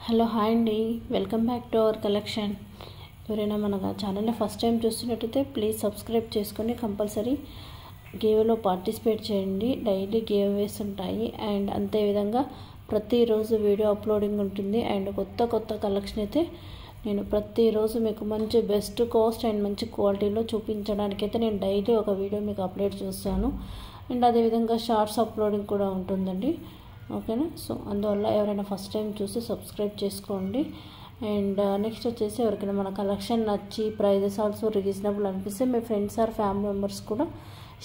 Hello hi అండి, welcome back to our collection. ఎవరైనా మన ఛానల్ని ఫస్ట్ టైం చూస్తున్నట్టయితే ప్లీజ్ సబ్స్క్రైబ్ చేసుకొని కంపల్సరీ గేవ్లో పార్టిసిపేట్ చేయండి. డైలీ గేవ్ వేస్ ఉంటాయి అండ్ అంతేవిధంగా ప్రతిరోజు వీడియో అప్లోడింగ్ ఉంటుంది. అండ్ కొత్త కలెక్షన్ అయితే నేను ప్రతిరోజు మీకు మంచి బెస్ట్ కాస్ట్ అండ్ మంచి క్వాలిటీలో చూపించడానికైతే నేను డైలీ ఒక వీడియో మీకు అప్లోడ్ చేస్తాను. అండ్ అదేవిధంగా షార్ట్స్ అప్లోడింగ్ కూడా ఉంటుందండి. ఓకేనా. సో అందువల్ల ఎవరైనా ఫస్ట్ టైం చూసి సబ్స్క్రైబ్ చేసుకోండి. అండ్ నెక్స్ట్ వచ్చేసి ఎవరికైనా మన కలెక్షన్ నచ్చి ప్రైజెస్ ఆల్సో రీజనబుల్ అనిపిస్తే మీ ఫ్రెండ్స్ ఆర్ ఫ్యామిలీ మెంబర్స్ కూడా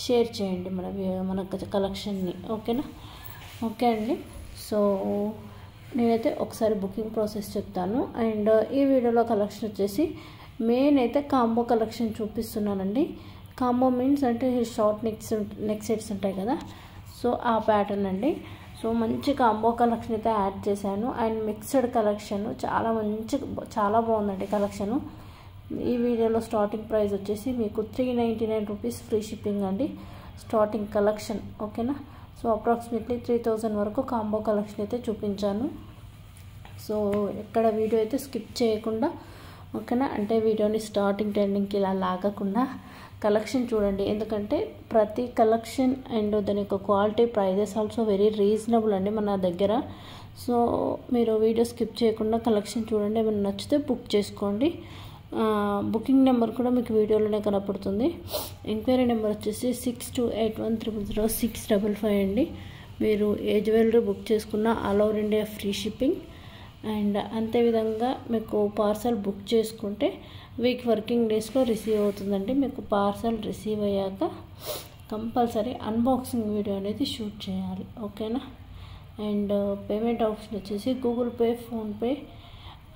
షేర్ చేయండి మన కలెక్షన్ని. ఓకేనా. ఓకే అండి. సో నేనైతే ఒకసారి బుకింగ్ ప్రాసెస్ చెప్తాను. అండ్ ఈ వీడియోలో కలెక్షన్ వచ్చేసి మెయిన్ అయితే కాంబో కలెక్షన్ చూపిస్తున్నానండి. కాంబో మీన్స్ అంటే షార్ట్ నెక్ సెట్స్ ఉంటాయి కదా, సో ఆ ప్యాటర్న్ అండి. సో మంచి కాంబో కలెక్షన్ అయితే యాడ్ చేశాను. అండ్ మిక్స్డ్ కలెక్షన్ చాలా బాగుందండి కలెక్షను. ఈ వీడియోలో స్టార్టింగ్ ప్రైస్ వచ్చేసి మీకు 399 రూపీస్ ఫ్రీ షిప్పింగ్ అండి స్టార్టింగ్ కలెక్షన్. ఓకేనా. సో అప్రాక్సిమేట్లీ 3000 వరకు కాంబో కలెక్షన్ అయితే చూపించాను. సో ఎక్కడ వీడియో అయితే స్కిప్ చేయకుండా, ఓకేనా, అంటే వీడియోని స్టార్టింగ్ ఎండింగ్కి ఇలా లాగకుండా కలెక్షన్ చూడండి. ఎందుకంటే ప్రతి కలెక్షన్ అండ్ దాని యొక్క quality prices also very reasonable అండి మన దగ్గర. సో మీరు వీడియో స్కిప్ చేయకుండా కలెక్షన్ చూడండి. ఏమైనా నచ్చితే బుక్ చేసుకోండి. బుకింగ్ నెంబర్ కూడా మీకు వీడియోలోనే కనపడుతుంది. ఎంక్వైరీ నెంబర్ వచ్చేసి 6281000655 అండి. మీరు ఏ జ్యువెలరీ బుక్ చేసుకున్నా all over India free shipping. And అంతేవిధంగా మీకు పార్సల్ బుక్ చేసుకుంటే వీక్ వర్కింగ్ డేస్లో రిసీవ్ అవుతుందండి. మీకు పార్సల్ రిసీవ్ అయ్యాక కంపల్సరీ అన్బాక్సింగ్ వీడియో అనేది షూట్ చేయాలి. ఓకేనా. అండ్ పేమెంట్ ఆప్షన్ వచ్చేసి గూగుల్ పే, ఫోన్పే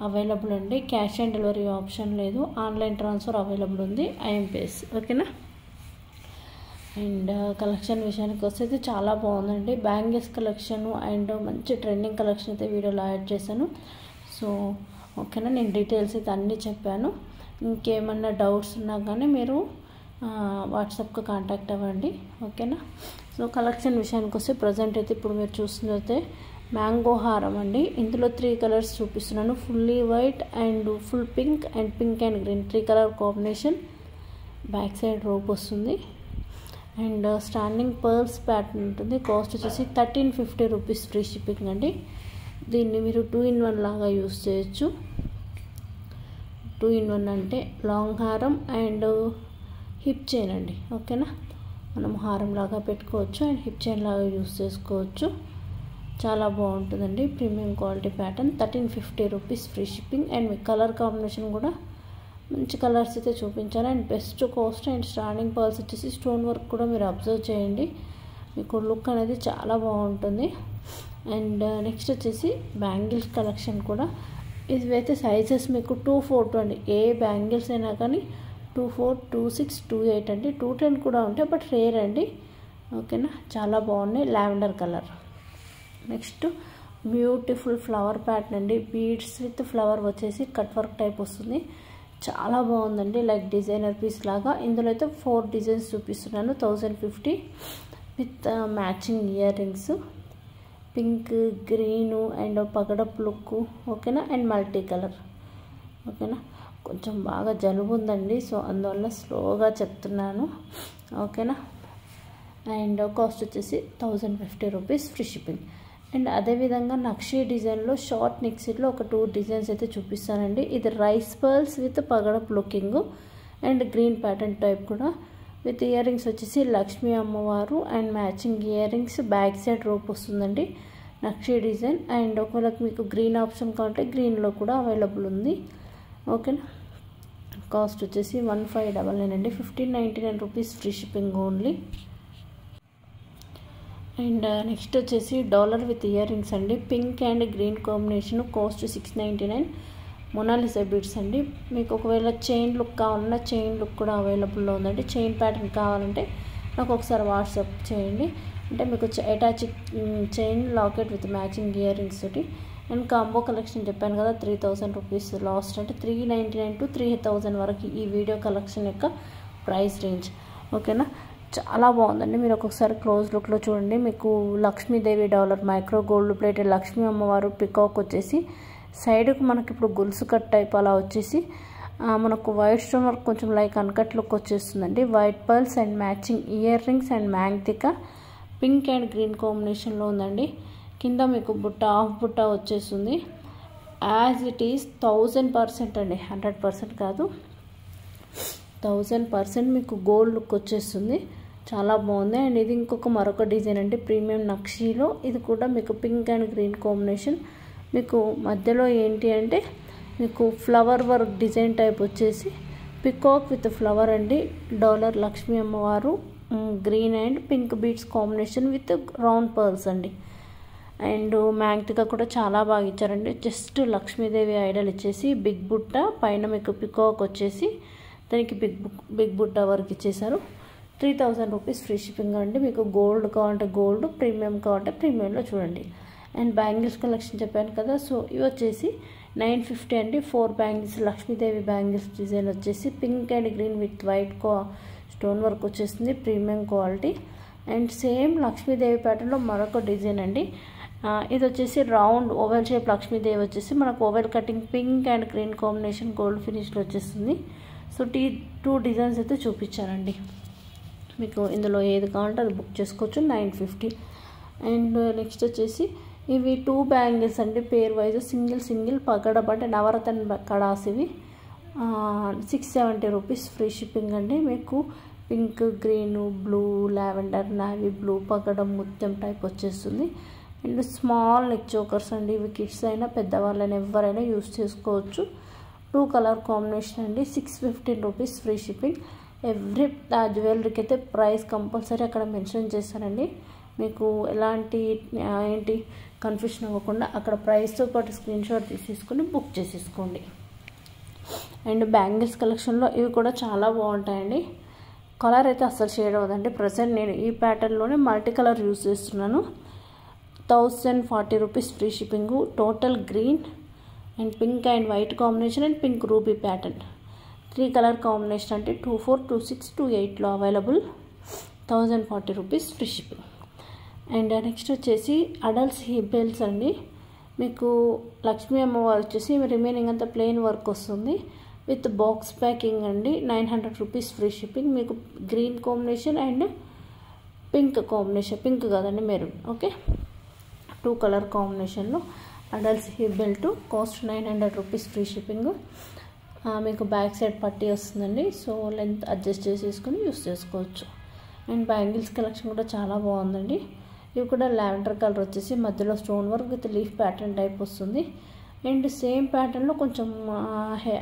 అవైలబుల్ అండి. క్యాష్ ఆన్ డెలివరీ ఆప్షన్ లేదు. ఆన్లైన్ ట్రాన్స్ఫర్ అవైలబుల్ ఉంది, ఐఎంపీఎస్. ఓకేనా. అండ్ కలెక్షన్ విషయానికి వస్తే చాలా బాగుందండి. బ్యాంగిల్స్ కలెక్షన్ అండ్ మంచి ట్రెండింగ్ కలెక్షన్ అయితే వీడియోలో యాడ్ చేశాను. సో ఓకేనా, నేను డీటెయిల్స్ అయితే అన్నీ చెప్పాను. ఇంకేమన్నా డౌట్స్ ఉన్నా కానీ మీరు వాట్సాప్కి కాంటాక్ట్ అవ్వండి. ఓకేనా. సో కలెక్షన్ విషయానికి వస్తే ప్రజెంట్ అయితే ఇప్పుడు మీరు చూస్తున్నైతే మ్యాంగో హారం అండి. ఇందులో 3 కలర్స్ చూపిస్తున్నాను. Fully white and full pink and pink and green 3 colour combination. Back side rope వస్తుంది. అండ్ స్టాండింగ్ పర్ల్స్ ప్యాటర్న్ ఉంటుంది. కాస్ట్ వచ్చేసి 1350 రూపీస్ ఫ్రీ షిప్పింగ్ అండి. దీన్ని మీరు 2-in-1 లాగా యూస్ చేయొచ్చు. 2-in-1 అంటే లాంగ్ హారం అండ్ హిప్ చైన్ అండి. ఓకేనా. మనం హారం లాగా పెట్టుకోవచ్చు అండ్ హిప్ చైన్ లాగా యూస్ చేసుకోవచ్చు. చాలా బాగుంటుందండి. Premium quality pattern. 1350 rupees free shipping. And me colour combination కూడా మంచి కలర్స్ అయితే చూపించాను. And best cost. And standing pearls వచ్చేసి స్టోన్ వర్క్ కూడా మీరు అబ్జర్వ్ చేయండి. మీకు లుక్ అనేది చాలా బాగుంటుంది. అండ్ నెక్స్ట్ వచ్చేసి బ్యాంగిల్స్ కలెక్షన్ కూడా. ఇవైతే సైజెస్ మీకు 242 అండి. ఏ బ్యాంగిల్స్ అయినా కానీ 24, 26, 28 అండి. 210 కూడా ఉంటాయి, బట్ రేర్ అండి. ఓకేనా. చాలా బాగున్నాయి. Lavender colour. Next beautiful flower pattern అండి. బీడ్స్ విత్ ఫ్లవర్ వచ్చేసి కట్ వర్క్ టైప్ వస్తుంది. చాలా బాగుందండి, లైక్ డిజైనర్ పీస్ లాగా. ఇందులో అయితే 4 డిజైన్స్ చూపిస్తున్నాను. 1050 with matching earrings, pink, green and పగడప్ లుక్. ఓకేనా. And multi colour. ఓకేనా. కొంచెం బాగా జలుబు ఉందండి, సో అందువల్ల స్లోగా చెప్తున్నాను. ఓకేనా. అండ్ కాస్ట్ వచ్చేసి 1050 రూపీస్ ఫ్రీ షిప్పింగ్. అండ్ అదేవిధంగా నక్షీ డిజైన్లో షార్ట్ నెక్ సెట్లో ఒక 2 డిజైన్స్ అయితే చూపిస్తానండి. ఇది రైస్ పర్ల్స్ విత్ పగడప్ looking and green pattern type కూడా. విత్ ఇయర్ రింగ్స్ వచ్చేసి లక్ష్మీ అమ్మవారు and matching earrings. Back side rope వస్తుందండి. నక్షీ డిజైన్. అండ్ ఒకవేళ మీకు గ్రీన్ ఆప్షన్ కావాలంటే గ్రీన్లో కూడా అవైలబుల్ ఉంది. ఓకేనా. కాస్ట్ వచ్చేసి 1599 అండి. 1599 rupees free shipping only. And next వచ్చేసి డాలర్ విత్ ఇయర్ రింగ్స్ అండి. Pink and green combination. Cost 699. Mona Lisa beads అండి. మీకు ఒకవేళ చైన్ లుక్ కావాలన్నా చైన్ లుక్ కూడా అవైలబుల్లో ఉందండి. చైన్ ప్యాటర్న్ కావాలంటే నాకు ఒకసారి వాట్సాప్ చేయండి. అంటే మీకు attach chain locket with matching ear rings తోటి. అండ్ కాంబో కలెక్షన్ చెప్పాను కదా 3000 రూపీస్ లాస్ట్, అంటే 399 to 3000 వరకు ఈ వీడియో కలెక్షన్ యొక్క ప్రైస్ రేంజ్. ఓకేనా. చాలా బాగుందండి. మీరు ఒక్కొక్కసారి క్లోజ్ లుక్లో చూడండి. మీకు Lakshmidevi dollar micro gold plated Lakshmi అమ్మవారు పికాక్ వచ్చేసి సైడ్కి మనకి ఇప్పుడు గొలుసు కట్ టైప్ అలా వచ్చేసి మనకు వైట్ స్టోన్ వర్క్ కొంచెం లైక్ అన్కట్ లుక్ వచ్చేస్తుందండి. White pearls and matching earrings and మ్యాంగ్తిక పింక్ అండ్ గ్రీన్ కాంబినేషన్లో ఉందండి. కింద మీకు బుట్ట హాఫ్ బుట్ట వచ్చేస్తుంది. యాజ్ ఇట్ ఈస్ 1000% అండి, 100% కాదు, 1000% మీకు గోల్డ్ లుక్ వచ్చేస్తుంది. చాలా బాగుంది. అండ్ ఇది ఇంకొక మరొక డిజైన్ అండి, ప్రీమియం నక్షీలో. ఇది కూడా మీకు పింక్ అండ్ గ్రీన్ కాంబినేషన్. మీకు మధ్యలో ఏంటి అంటే మీకు ఫ్లవర్ వర్క్ డిజైన్ టైప్ వచ్చేసి పికాక్ విత్ ఫ్లవర్ అండి. డాలర్ లక్ష్మీ అమ్మవారు green and pink beads combination with round pearls అండి. అండ్ మ్యాంగ్తిక కూడా చాలా బాగా ఇచ్చారండి. జస్ట్ లక్ష్మీదేవి ఐడల్ ఇచ్చేసి బిగ్ బుట్ట పైన మీకు పికాక్ వచ్చేసి దానికి బిగ్ బుట్ట వర్క్ ఇచ్చేసారు. 3000 రూపీస్ ఫ్రీ షిప్పింగ్ అండి. మీకు గోల్డ్ కావాలంటే గోల్డ్, ప్రీమియం కావాలంటే ప్రీమియంలో చూడండి. అండ్ బ్యాంగిల్స్ కలెక్షన్ చెప్పాను కదా, సో ఇవి వచ్చేసి 950 అండి. 4 బ్యాంగిల్స్ లక్ష్మీదేవి బ్యాంగిల్స్ డిజైన్ వచ్చేసి pink and green with white stone work వచ్చేస్తుంది, premium quality. And same Lakshmidevi ప్యాటర్న్లో మరొక డిజైన్ అండి. ఇది వచ్చేసి రౌండ్ ఓవెల్ షేప్ లక్ష్మీదేవి వచ్చేసి మనకు oval cutting pink and green combination gold ఫినిష్లో వచ్చేస్తుంది. సో 2 డిజైన్స్ అయితే చూపించారండి. మీకు ఇందులో ఏది కావాలంటే అది బుక్ చేసుకోవచ్చు. 950. అండ్ నెక్స్ట్ వచ్చేసి ఇవి 2 బ్యాంగిల్స్ అండి, పేర్ వైజ్ సింగిల్ పగడబ అంటే నవరత్న కడాస్. ఇవి 670 రూపీస్ ఫ్రీ షిప్పింగ్ అండి. మీకు pink, green, blue, lavender, navy blue పగడం ముత్యం టైప్ వచ్చేస్తుంది. అండ్ స్మాల్ నెక్ చోకర్స్ అండి. ఇవి కిడ్స్ అయినా పెద్దవాళ్ళైనా ఎవరైనా యూస్ చేసుకోవచ్చు. 2 కలర్ కాంబినేషన్ అండి. 615 రూపీస్ ఫ్రీ షిప్పింగ్. ఎవ్రీ జ్యువెలరీకి అయితే ప్రైస్ కంపల్సరీ అక్కడ మెన్షన్ చేస్తానండి. మీకు ఎలాంటి కన్ఫ్యూషన్ అవ్వకుండా అక్కడ ప్రైస్తో పాటు స్క్రీన్ షాట్ తీసేసుకొని బుక్ చేసేసుకోండి. అండ్ బ్యాంగిల్స్ కలెక్షన్లో ఇవి కూడా చాలా బాగుంటాయండి. కలర్ అయితే అస్సలు షేడ్ అవ్వదండి. ప్రజెంట్ నేను ఈ ప్యాటర్న్లోనే మల్టీ కలర్ యూజ్ చేస్తున్నాను. 1040 rupees free shipping. Total green and pink and white combination and pink ruby pattern. 3 colour combination అంటే 24, 26, 28లో available. 1040 rupees free shipping. And next వచ్చేసి అడల్ట్స్ హిప్ బెల్ట్స్ అండి. మీకు లక్ష్మీ అమ్మవారు వచ్చేసి రిమైనింగ్ అంతా ప్లెయిన్ వర్క్ వస్తుంది విత్ బాక్స్ ప్యాకింగ్ అండి. 900 రూపీస్ ఫ్రీ షిప్పింగ్. మీకు green combination and pink combination, pink కాదండి మెరూన్, ఓకే, 2 కలర్ కాంబినేషన్లో adults hip belt. Cost 900 rupees free shipping. మీకు బ్యాక్ సైడ్ పట్టీ వస్తుందండి. సో లెంత్ అడ్జస్ట్ చేసేసుకొని యూస్ చేసుకోవచ్చు. అండ్ బ్యాంగిల్స్ కలెక్షన్ కూడా చాలా బాగుందండి. ఇవి కూడా లావెండర్ కలర్ వచ్చేసి మధ్యలో stone work with leaf pattern type వస్తుంది. అండ్ సేమ్ ప్యాటర్న్లో కొంచెం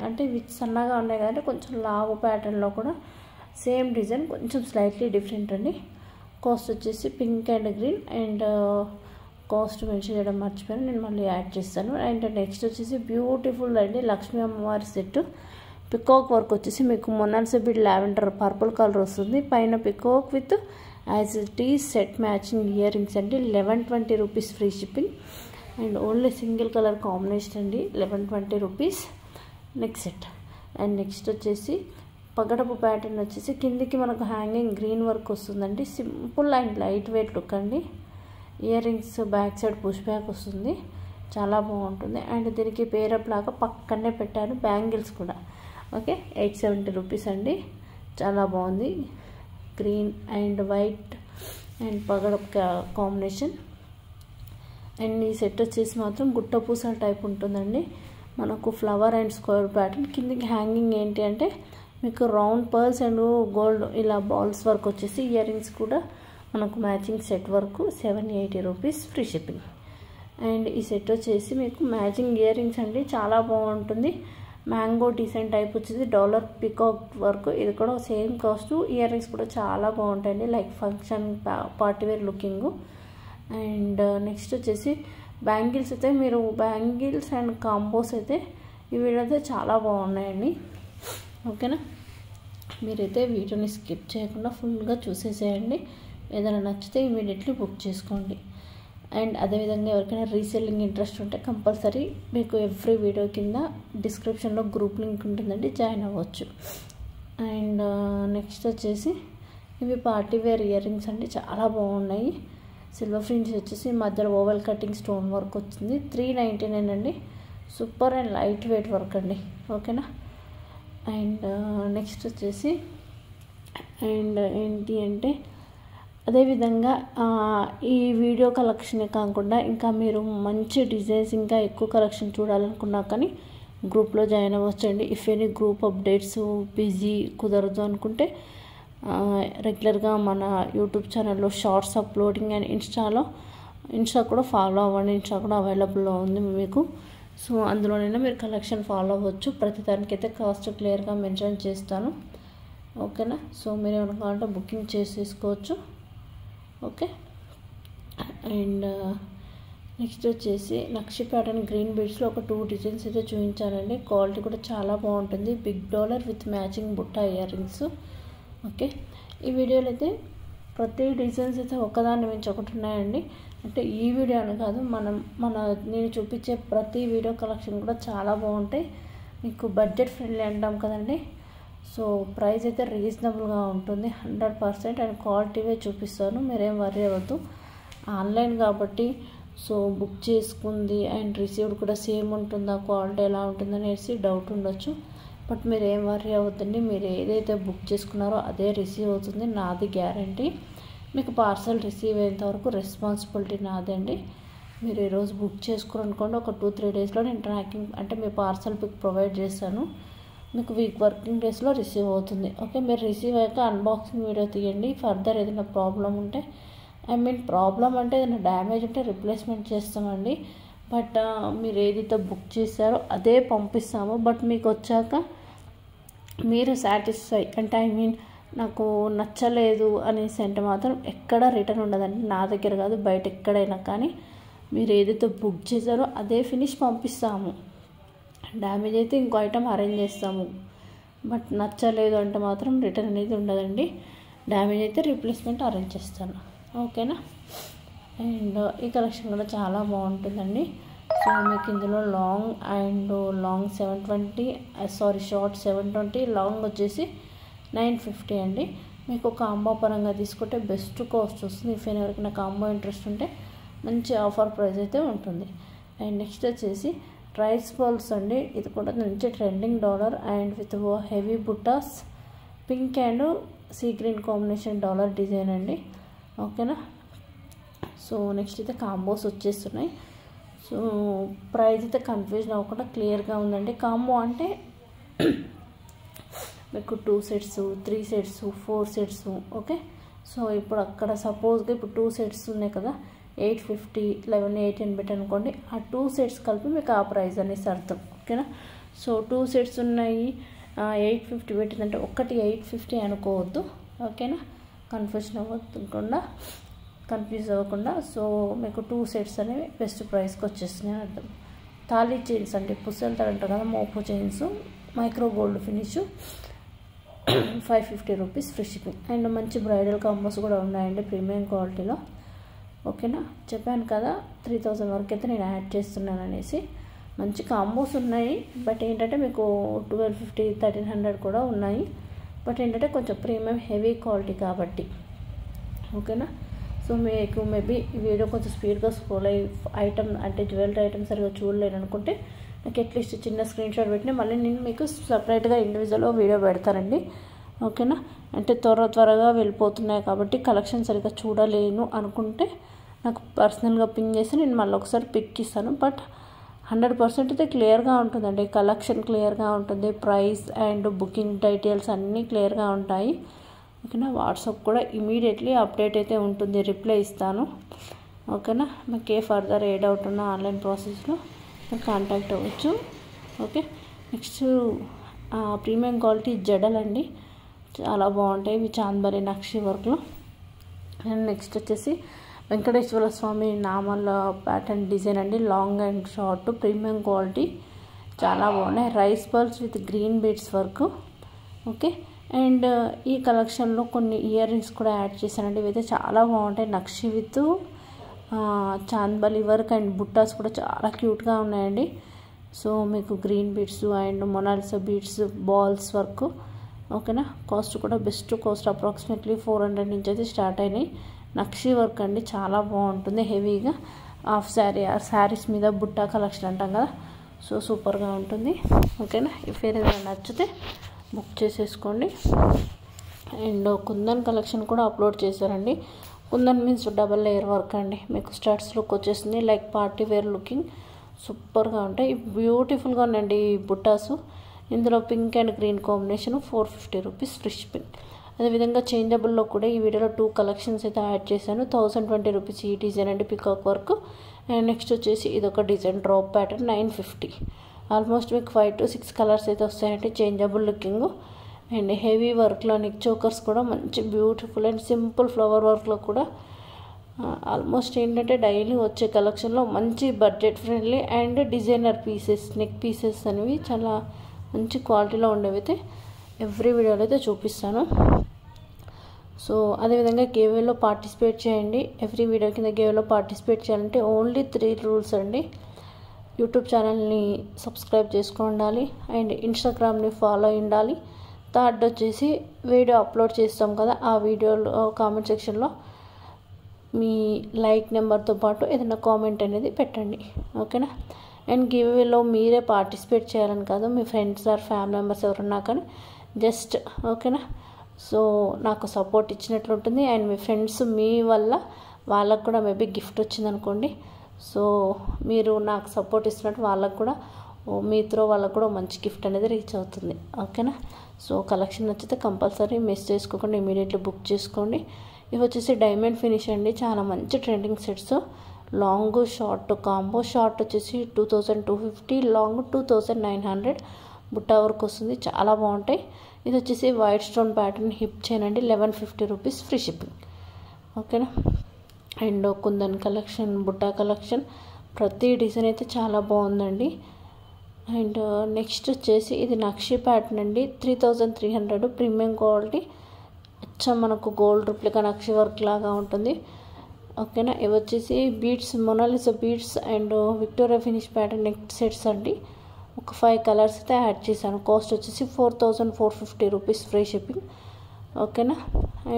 అంటే విత్ సన్నగా ఉన్నాయి కదంటే కొంచెం లావు ప్యాటర్న్లో కూడా సేమ్ డిజైన్ కొంచెం స్లైట్లీ డిఫరెంట్ అండి. కాస్ట్ వచ్చేసి pink and green. And cost mention చేయడం మర్చిపోయాను, నేను మళ్ళీ యాడ్ చేస్తాను. అండ్ నెక్స్ట్ వచ్చేసి బ్యూటిఫుల్ అండి లక్ష్మీ అమ్మవారి సెట్. పికాక్ వర్క్ వచ్చేసి మీకు Mona Lisa bead lavender purple colour వస్తుంది. పైన peacock with as it is set matching earrings అండి. 1120 rupees free shipping. And only single colour combination అండి. 1120 rupees next set. And next వచ్చేసి పగడపు ప్యాటర్న్ వచ్చేసి కిందికి మనకు హ్యాంగింగ్ గ్రీన్ వర్క్ వస్తుందండి. Simple and light weight look అండి. Earrings back side push back వస్తుంది, చాలా బాగుంటుంది. అండ్ దీనికి పేరప్ లాగా పక్కనే పెట్టాను బ్యాంగిల్స్ కూడా, ఓకే. 870 రూపీస్ అండి. చాలా బాగుంది. గ్రీన్ అండ్ వైట్ అండ్ పగడప్ కాంబినేషన్. అండ్ ఈ సెట్ వచ్చేసి మాత్రం గుట్ట పూసల టైప్ ఉంటుందండి. మనకు ఫ్లవర్ అండ్ స్క్వేర్ ప్యాటర్న్. కిందికి హ్యాంగింగ్ ఏంటి అంటే మీకు రౌండ్ పర్ల్స్ అండ్ గోల్డ్ ఇలా బాల్స్ వర్క్ వచ్చేసి ఇయర్ రింగ్స్ కూడా మనకు మ్యాచింగ్ సెట్ వరకు 780 రూపీస్ ఫ్రీ షిప్పింగ్. అండ్ ఈ సెట్ వచ్చేసి మీకు మ్యాచింగ్ ఇయర్ రింగ్స్ అండి, చాలా బాగుంటుంది. మ్యాంగో డిజైన్ టైప్ వచ్చేసి డాలర్ పికాక్ వర్క్. ఇది కూడా సేమ్ కాస్ట్. ఇయర్ రింగ్స్ కూడా చాలా బాగుంటాయండి, like function party wear looking. And next వచ్చేసి బ్యాంగిల్స్ అయితే మీరు బ్యాంగిల్స్ అండ్ కాంబోస్ అయితే ఇవిడైతే చాలా బాగున్నాయండి, ఓకేనా. మీరైతే వీడియోని స్కిప్ చేయకుండా ఫుల్గా చూసేసేయండి. ఏదైనా నచ్చితే ఇమీడియట్లీ బుక్ చేసుకోండి. అండ్ అదేవిధంగా ఎవరికైనా రీసెల్లింగ్ ఇంట్రెస్ట్ ఉంటే కంపల్సరీ మీకు ఎవ్రీ వీడియో కింద డిస్క్రిప్షన్లో గ్రూప్ లింక్ ఉంటుందండి, జాయిన్ అవ్వచ్చు. అండ్ నెక్స్ట్ వచ్చేసి ఇవి పార్టీవేర్ ఇయర్ రింగ్స్ అండి, చాలా బాగున్నాయి. సిల్వర్ ఫ్రింజ్ వచ్చేసి మధ్యలో ఓవెల్ కటింగ్ స్టోన్ వర్క్ వచ్చింది. 399 అండి. Super and light wait work అండి, ఓకేనా. అండ్ నెక్స్ట్ వచ్చేసి అండ్ ఏంటి అంటే అదేవిధంగా ఈ వీడియో కలెక్షనే కాకుండా ఇంకా మీరు మంచి డిజైన్స్ ఇంకా ఎక్కువ కలెక్షన్ చూడాలనుకున్నా కానీ గ్రూప్లో జాయిన్ అవ్వచ్చండి. If any group updates busy కుదరదు అనుకుంటే రెగ్యులర్గా మన యూట్యూబ్ ఛానల్లో షార్ట్స్ అప్లోడింగ్ అండ్ ఇన్స్టా కూడా ఫాలో అవ్వండి. ఇన్స్టా కూడా అవైలబుల్లో ఉంది మీకు. సో అందులోనైనా మీరు కలెక్షన్ ఫాలో అవ్వచ్చు. ప్రతిదానికైతే కాస్ట్ క్లియర్గా మెన్షన్ చేస్తాను, ఓకేనా. సో మీరు ఏమైనా కావాలంటే బుకింగ్ చేసేసుకోవచ్చు, ఓకే. అండ్ నెక్స్ట్ వచ్చేసి నక్షి ప్యాటర్న్ గ్రీన్ బీడ్స్లో ఒక 2 డిజైన్స్ అయితే చూపించానండి. క్వాలిటీ కూడా చాలా బాగుంటుంది. బిగ్ డాలర్ విత్ మ్యాచింగ్ బుట్ట ఇయర్ రింగ్స్, ఓకే. ఈ వీడియోలో అయితే ప్రతి డిజైన్స్ అయితే ఒకదాన్ని మించి ఒకటి ఉన్నాయండి. అంటే ఈ వీడియో అని కాదు, నేను చూపించే ప్రతి వీడియో కలెక్షన్ కూడా చాలా బాగుంటాయి. మీకు బడ్జెట్ ఫ్రెండ్లీ అంటాం కదండి. సో ప్రైస్ అయితే రీజనబుల్గా ఉంటుంది 100%. అండ్ క్వాలిటీవే చూపిస్తాను, మీరేం వర్రీ అవ్వద్దు. ఆన్లైన్ కాబట్టి సో బుక్ చేసుకుంది అండ్ రిసీవ్డ్ కూడా సేమ్ ఉంటుందా, క్వాలిటీ ఎలా ఉంటుందనేసి డౌట్ ఉండొచ్చు. బట్ మీరు ఏం వర్రీ అవ్వద్దండి. మీరు ఏదైతే బుక్ చేసుకున్నారో అదే రిసీవ్ అవుతుంది, నాది గ్యారంటీ. మీకు పార్సల్ రిసీవ్ అయ్యేంత వరకు రెస్పాన్సిబిలిటీ నాదండి. మీరు ఈరోజు బుక్ చేసుకున్నారనుకోండి, ఒక 2-3 డేస్లో నేను ట్రాకింగ్ అంటే మీ పార్సల్ పిక్ ప్రొవైడ్ చేస్తాను. మీకు వీక్ వర్కింగ్ డేస్లో రిసీవ్ అవుతుంది, ఓకే. మీరు రిసీవ్ అయ్యాక అన్బాక్సింగ్ వీడియో తీయండి. ఫర్దర్ ఏదైనా ప్రాబ్లం ఉంటే ప్రాబ్లం అంటే ఏదైనా డ్యామేజ్ ఉంటే రిప్లేస్మెంట్ చేస్తామండి. బట్ మీరు ఏదైతే బుక్ చేశారో అదే పంపిస్తాము. బట్ మీకు వచ్చాక మీరు సాటిస్ఫై అంటే నాకు నచ్చలేదు అనేసి అంటే మాత్రం ఎక్కడ రిటర్న్ ఉండదండి. నా దగ్గర కాదు, బయట ఎక్కడైనా కానీ మీరు ఏదైతే బుక్ చేశారో అదే ఫినిష్ పంపిస్తాము. డ్యామేజ్ అయితే ఇంకో ఐటమ్ అరేంజ్ చేస్తాము. బట్ నచ్చలేదు అంటే మాత్రం రిటర్న్ అనేది ఉండదండి. డ్యామేజ్ అయితే రీప్లేస్మెంట్ అరేంజ్ చేస్తాను, ఓకేనా. అండ్ ఈ కలెక్షన్ కూడా చాలా బాగుంటుందండి. సో మీకు ఇందులో లాంగ్ 720 షార్ట్ 720, లాంగ్ వచ్చేసి 950 అండి. మీకు కాంబో పరంగా తీసుకుంటే బెస్ట్ కాస్ట్ వస్తుంది. ఇఫ్ ఎవరికైనా కాంబో ఇంట్రెస్ట్ ఉంటే మంచి ఆఫర్ ప్రైస్ అయితే ఉంటుంది. అండ్ నెక్స్ట్ వచ్చేసి రైస్ బాల్స్ అండి. ఇది కూడా మంచి trending dollar and with heavy బుట్టాస్, pink and sea green combination dollar design అండి, ఓకేనా. సో నెక్స్ట్ అయితే కాంబోస్ వచ్చేస్తున్నాయి. సో ప్రైస్ అయితే కన్ఫ్యూజన్ అవ్వకుండా క్లియర్గా ఉందండి. కాంబో అంటే మీకు 2 sets 3 sets 4 sets, okay. So ఇప్పుడు అక్కడ సపోజ్గా ఇప్పుడు 2 సెట్స్ ఉన్నాయి కదా, 850 11 8 పెట్టి అనుకోండి. ఆ 2 సెట్స్ కలిపి మీకు ఆ ప్రైస్ అనేసి అర్థం, ఓకేనా. సో 2 సెట్స్ ఉన్నాయి 850 పెట్టిందంటే ఒకటి 850 అనుకోవద్దు, ఓకేనా. కన్ఫ్యూజ్ అవ్వకుండా సో మీకు 2 సెట్స్ అనేవి బెస్ట్ ప్రైస్కి వచ్చేస్తున్నాయి అర్థం. తాళీ చైన్స్ అంటే పుస్తెలతో అంటారు కదా, మోపు chains micro gold finish 550 rupees free shipping. And మంచి బ్రైడల్ కాంబోస్ కూడా ఉన్నాయండి ప్రీమియం క్వాలిటీలో, ఓకేనా. చెప్పాను కదా 3000 వరకు అయితే నేను యాడ్ చేస్తున్నాను అనేసి. మంచి కాంబోస్ ఉన్నాయి. బట్ ఏంటంటే మీకు 1250 1300 కూడా ఉన్నాయి. బట్ ఏంటంటే కొంచెం ప్రీమియం హెవీ క్వాలిటీ కాబట్టి, ఓకేనా. సో మీకు మేబీ ఈ వీడియో కొంచెం స్పీడ్గా స్క్రోల్ అయ్యి ఐటమ్ అంటే జ్యువెలరీ ఐటమ్ సరిగా చూడలేను అనుకుంటే నాకు అట్లీస్ట్ చిన్న స్క్రీన్ షాట్ పెట్టినా మళ్ళీ నేను మీకు సపరేట్గా ఇండివిజువల్గా వీడియో పెడతానండి, ఓకేనా. అంటే త్వరగా వెళ్ళిపోతున్నాయి కాబట్టి కలెక్షన్ సరిగ్గా చూడలేను అనుకుంటే నాకు పర్సనల్గా పింగ్ చేసి నేను మళ్ళీ ఒకసారి పిక్ ఇస్తాను. బట్ 100% అయితే క్లియర్గా ఉంటుందండి, కలెక్షన్ క్లియర్గా ఉంటుంది, ప్రైస్ అండ్ బుకింగ్ డీటెయిల్స్ అన్నీ క్లియర్గా ఉంటాయి, ఓకేనా. వాట్సాప్ కూడా ఇమీడియట్లీ అప్డేట్ అయితే ఉంటుంది, రిప్లై ఇస్తాను, ఓకేనా. మీకు ఏ ఫర్దర్ ఏ డౌట్ ఉన్నా ఆన్లైన్ ప్రాసెస్లో మీరు కాంటాక్ట్ అవ్వచ్చు, ఓకే. నెక్స్ట్ ప్రీమియం క్వాలిటీ జడలండి, చాలా బాగుంటాయి ఇవి చాందబరి నక్షి వర్క్లో. అండ్ నెక్స్ట్ వచ్చేసి వెంకటేశ్వర స్వామి నామాల ప్యాటర్న్ డిజైన్ అండి, long and short premium quality చాలా బాగున్నాయి. Rice pearls with green beads work, okay. And ఈ కలెక్షన్లో కొన్ని ఇయర్ రింగ్స్ కూడా యాడ్ చేశానండి, ఇవైతే చాలా బాగుంటాయి. నక్షి విత్ చాందబలి వర్క్ అండ్ బుట్టాస్ కూడా చాలా క్యూట్గా ఉన్నాయండి. సో మీకు green beads and Mona Lisa beads balls work, ఓకేనా. కాస్ట్ కూడా బెస్ట్ కాస్ట్ అప్రాక్సిమేట్లీ 400 నుంచి అయితే స్టార్ట్ అయినాయి. నక్షి వర్క్ అండి, చాలా బాగుంటుంది హెవీగా. హాఫ్ శారీ శారీస్ మీద బుట్టా కలెక్షన్ అంటాం కదా, సో సూపర్గా ఉంటుంది. ఓకేనా, ఇఫ్ ఏదైనా నచ్చితే బుక్ చేసేసుకోండి. అండ్ కుందన్ కలెక్షన్ కూడా అప్లోడ్ చేశారండి. Kundan means double layer work అండి. మీకు స్టడ్స్ లుక్ వచ్చేసింది, లైక్ పార్టీ వేర్ లుకింగ్ సూపర్గా ఉంటాయి. బ్యూటిఫుల్గా ఉన్నాయండి ఈ బుట్టాసు. ఇందులో pink and green combination 450 rupees free shipping. అదేవిధంగా చేంజబుల్లో కూడా ఈ వీడియోలో 2 కలెక్షన్స్ అయితే యాడ్ చేశాను. 1020 రూపీస్ ఈ డిజైన్ అండి, పికాక్ వర్క్. అండ్ నెక్స్ట్ వచ్చేసి ఇదొక డిజైన్ డ్రాప్ ప్యాటర్న్ 950. ఆల్మోస్ట్ మీకు 5 to 6 కలర్స్ అయితే వస్తాయంటే చేంజబుల్ లుకింగ్. అండ్ హెవీ వర్క్లో నెక్ చోకర్స్ కూడా మంచి బ్యూటిఫుల్ అండ్ సింపుల్ ఫ్లవర్ వర్క్లో కూడా ఆల్మోస్ట్ ఏంటంటే డైలీ వచ్చే కలెక్షన్లో మంచి budget friendly and designer pieces, neck pieces అనేవి చాలా మంచి క్వాలిటీలో ఉండేవి అయితే ఎవ్రీ వీడియోలో అయితే చూపిస్తాను. సో అదేవిధంగా గేవేలో పార్టిసిపేట్ చేయండి. ఎవ్రీ వీడియో కింద గేవేలో పార్టిసిపేట్ చేయాలంటే ఓన్లీ 3 రూల్స్ అండి. యూట్యూబ్ ఛానల్ని సబ్స్క్రైబ్ చేసుకోండాలి అండ్ ఇన్స్టాగ్రామ్ని ఫాలో అయి ఉండాలి. థర్డ్ వచ్చేసి వీడియో అప్లోడ్ చేస్తాం కదా, ఆ వీడియోలో కామెంట్ సెక్షన్లో మీ లైక్ నెంబర్తో పాటు ఏదైనా కామెంట్ అనేది పెట్టండి. ఓకేనా, అండ్ గివ్వేలో మీరే పార్టిసిపేట్ చేయాలని కాదు, మీ ఫ్రెండ్స్ ఆర్ ఫ్యామిలీ మెంబర్స్ ఎవరున్నా కానీ జస్ట్ ఓకేనా. సో నాకు సపోర్ట్ ఇచ్చినట్లు ఉంటుంది. అండ్ మీ ఫ్రెండ్స్ మీ వల్ల వాళ్ళకు కూడా మేబీ గిఫ్ట్ వచ్చిందనుకోండి, సో మీరు నాకు సపోర్ట్ ఇస్తున్నట్టు వాళ్ళకు కూడా మీ త్రో వాళ్ళకు కూడా మంచి గిఫ్ట్ అనేది రీచ్ అవుతుంది. ఓకేనా, సో కలెక్షన్ నచ్చితే కంపల్సరీ మిస్ చేసుకోకుండా ఇమీడియట్లీ బుక్ చేసుకోండి. ఇవి వచ్చేసి డైమండ్ ఫినిష్ అండి, చాలా మంచి trending sets. Long short combo. Short వచ్చేసి 2250, లాంగ్ 2900. బుట్టా వర్క్ వస్తుంది, చాలా బాగుంటాయి. ఇది వచ్చేసి white stone pattern hip chain అండి, 1150 రూపీస్ ఫ్రీ షిప్పింగ్. ఓకేనా, and kundan collection, Butta collection ప్రతి డిజైన్ అయితే చాలా బాగుందండి. అండ్ నెక్స్ట్ వచ్చేసి ఇది నక్షి ప్యాటర్న్ అండి, 3300 ప్రీమియం క్వాలిటీ. అచ్చం మనకు గోల్డ్ రిప్లికా నక్షి వర్క్ లాగా ఉంటుంది. ఓకేనా, ఇవి వచ్చేసి beads, Mona Lisa beads and Victoria finish pattern neck sets అండి. ఒక 5 కలర్స్ అయితే యాడ్ చేశాను. కాస్ట్ వచ్చేసి 4450 రూపీస్ ఫ్రీ షిప్పింగ్. ఓకేనా,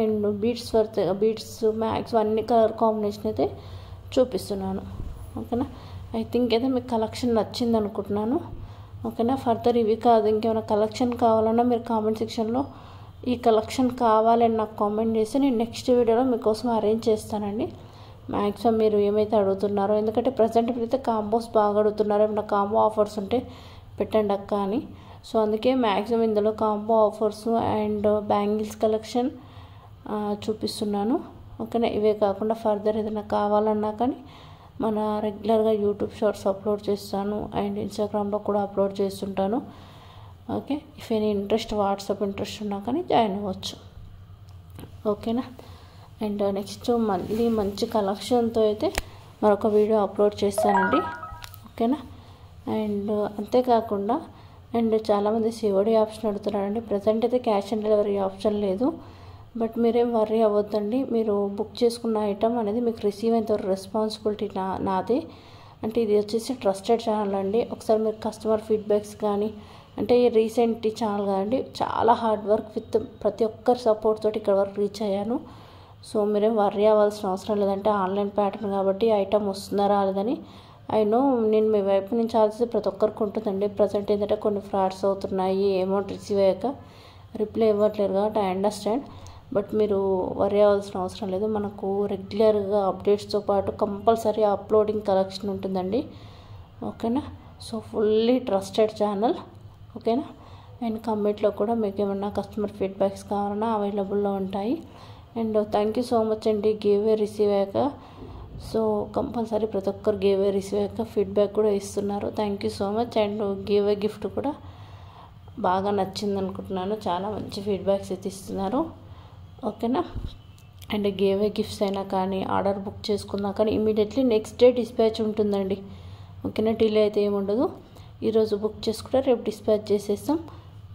అండ్ బీడ్స్ మ్యాక్స్ అన్ని కలర్ కాంబినేషన్ అయితే చూపిస్తున్నాను. ఓకేనా, ఐ థింక్ అయితే మీకు కలెక్షన్ నచ్చింది అనుకుంటున్నాను. ఓకేనా, ఫర్దర్ ఇవి కాదు ఇంకేమైనా కలెక్షన్ కావాలన్నా మీరు కామెంట్ సెక్షన్లో ఈ కలెక్షన్ కావాలని నాకు కామెంట్ చేసి నేను నెక్స్ట్ వీడియోలో మీకోసం అరేంజ్ చేస్తానండి. మ్యాక్సిమం మీరు ఏమైతే అడుగుతున్నారో, ఎందుకంటే ప్రజెంట్ అయితే కాంబోస్ బాగా అడుగుతున్నారు, ఏమైనా కాంబో ఆఫర్స్ ఉంటే పెట్టండి అక్క అని. సో అందుకే మ్యాక్సిమం ఇందులో combo offers and bangles collection చూపిస్తున్నాను. ఓకేనా, ఇవే కాకుండా ఫర్దర్ ఏదైనా కావాలన్నా కానీ మన రెగ్యులర్గా యూట్యూబ్ షార్ట్స్ అప్లోడ్ చేస్తాను అండ్ ఇన్స్టాగ్రామ్లో కూడా అప్లోడ్ చేస్తుంటాను. Okay, if any interest, WhatsApp interest ఉన్నా కానీ జాయిన్ అవ్వచ్చు. ఓకేనా, అండ్ నెక్స్ట్ మళ్ళీ మంచి కలెక్షన్తో అయితే మరొక వీడియో అప్లోడ్ చేస్తానండి. ఓకేనా, అండ్ అంతేకాకుండా అండ్ చాలామంది సిఓడి ఆప్షన్ అడుగుతున్నారండి. ప్రజెంట్ అయితే క్యాష్ ఆన్ డెలివరీ ఆప్షన్ లేదు, బట్ మీరేం వర్రీ అవ్వద్దండి. మీరు బుక్ చేసుకున్న ఐటమ్ అనేది మీకు రిసీవ్ అయిన రెస్పాన్సిబిలిటీ నాదే. అంటే ఇది వచ్చేసి ట్రస్టెడ్ ఛానల్ అండి. ఒకసారి మీరు కస్టమర్ ఫీడ్బ్యాక్స్ కానీ, అంటే రీసెంట్ ఛానల్ కాదండి, చాలా హార్డ్ వర్క్ విత్ ప్రతి ఒక్కరి సపోర్ట్ తోటి ఇక్కడ వరకు రీచ్ అయ్యాను. సో మీరేం వర్రీ అవ్వాల్సిన అవసరం లేదంటే ఆన్లైన్ ప్యాటర్న్ కాబట్టి ఐటమ్ వస్తుందా రాలేదని నో నేను మీ వైపు నుంచి ఆలోచిస్తే ప్రతి ఒక్కరికి ఉంటుందండి. ప్రజెంట్ ఏంటంటే కొన్ని ఫ్రాడ్స్ అవుతున్నాయి, అమౌంట్ రిసీవ్ అయ్యాక రిప్లై ఇవ్వట్లేదు కాబట్టి ఐ అండర్స్టాండ్. బట్ మీరు వర్రీ అవ్వాల్సిన అవసరం లేదు. మనకు రెగ్యులర్గా అప్డేట్స్తో పాటు కంపల్సరీ అప్లోడింగ్ కలెక్షన్ ఉంటుందండి. ఓకేనా, సో ఫుల్లీ ట్రస్టెడ్ ఛానల్. ఓకేనా, అండ్ కమెంట్లో కూడా మీకు ఏమన్నా కస్టమర్ ఫీడ్బ్యాక్స్ కావాలన్నా అవైలబుల్లో ఉంటాయి. And thank you so much అండి. గివ్ ఏ రిసీవ్ అయ్యాక సో కంపల్సరీ ప్రతి ఒక్కరు గివ్ ఏ రిసీవ్ అయ్యాక ఫీడ్బ్యాక్ కూడా ఇస్తున్నారు. Thank you so much. And give a gift కూడా బాగా నచ్చింది అనుకుంటున్నాను, చాలా మంచి ఫీడ్బ్యాక్స్ అయితే ఇస్తున్నారు. ఓకేనా, అండ్ గివ్ ఏ గిఫ్ట్స్ అయినా కానీ ఆర్డర్ బుక్ చేసుకున్నా కానీ ఇమీడియట్లీ నెక్స్ట్ డే డిస్పాచ్ ఉంటుందండి. ఓకేనా, డిలే అయితే ఏముండదు. ఈరోజు బుక్ చేసుకుంటే రేపు డిస్పాచ్ చేసేస్తాం.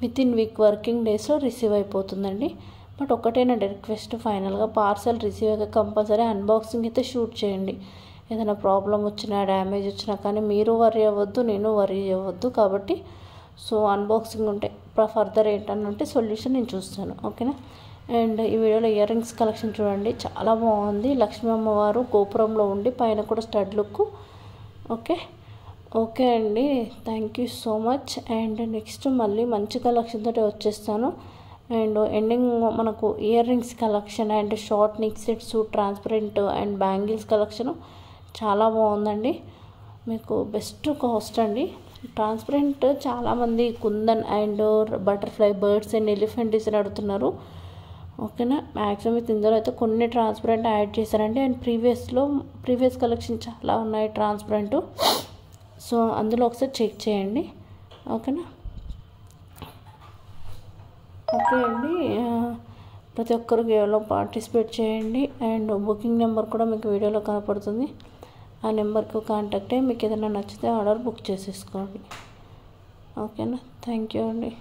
వితిన్ వీక్ వర్కింగ్ డేస్లో రిసీవ్ అయిపోతుందండి. బట్ ఒకటేనండి రిక్వెస్ట్, ఫైనల్గా పార్సల్ రిసీవ్ అయ్యాక కంపల్సరీ అన్బాక్సింగ్ అయితే షూట్ చేయండి. ఏదైనా ప్రాబ్లం వచ్చినా, డ్యామేజ్ వచ్చినా కానీ మీరు వర్రీ అవ్వద్దు, నేను వర్రీ అవ్వద్దు. కాబట్టి సో అన్బాక్సింగ్ ఉంటే ఫర్దర్ ఏంటంటే సొల్యూషన్ నేను చూస్తాను. ఓకేనా, అండ్ ఈ వీడియోలో ఇయర్ రింగ్స్ కలెక్షన్ చూడండి, చాలా బాగుంది. లక్ష్మీ అమ్మవారు గోపురంలో ఉండి పైన కూడా స్టడ్ లుక్. ఓకే, ఓకే అండి, thank you so much. And next మళ్ళీ మంచి కలెక్షన్ తోటి వచ్చేస్తాను. అండ్ ఎండింగ్ మనకు ear rings collection and short neck sets, transparent and bangles collection చాలా బాగుందండి. మీకు బెస్ట్ కాస్ట్ అండి. ట్రాన్స్పరెంట్ చాలామంది kundan and butterfly birds and elephant design అడుగుతున్నారు. ఓకేనా, మ్యాక్సిమం అయితే ఇందులో అయితే కొన్ని ట్రాన్స్పరెంట్ యాడ్ చేశారండి. అండ్ ప్రీవియస్ కలెక్షన్ చాలా ఉన్నాయి ట్రాన్స్పరెంట్. సో అందులో ఒకసారి చెక్ చేయండి. ఓకేనా. ఓకే అండి, ప్రతి ఒక్కరు గేమ్లో పార్టిసిపేట్ చేయండి. అండ్ బుకింగ్ నెంబర్ కూడా మీకు వీడియోలో కనపడుతుంది. ఆ నెంబర్కి కాంటాక్ట్ అయ్యి మీకు ఏదైనా నచ్చితే ఆర్డర్ బుక్ చేసేసుకోండి. ఓకేనా, థ్యాంక్ యూ అండి.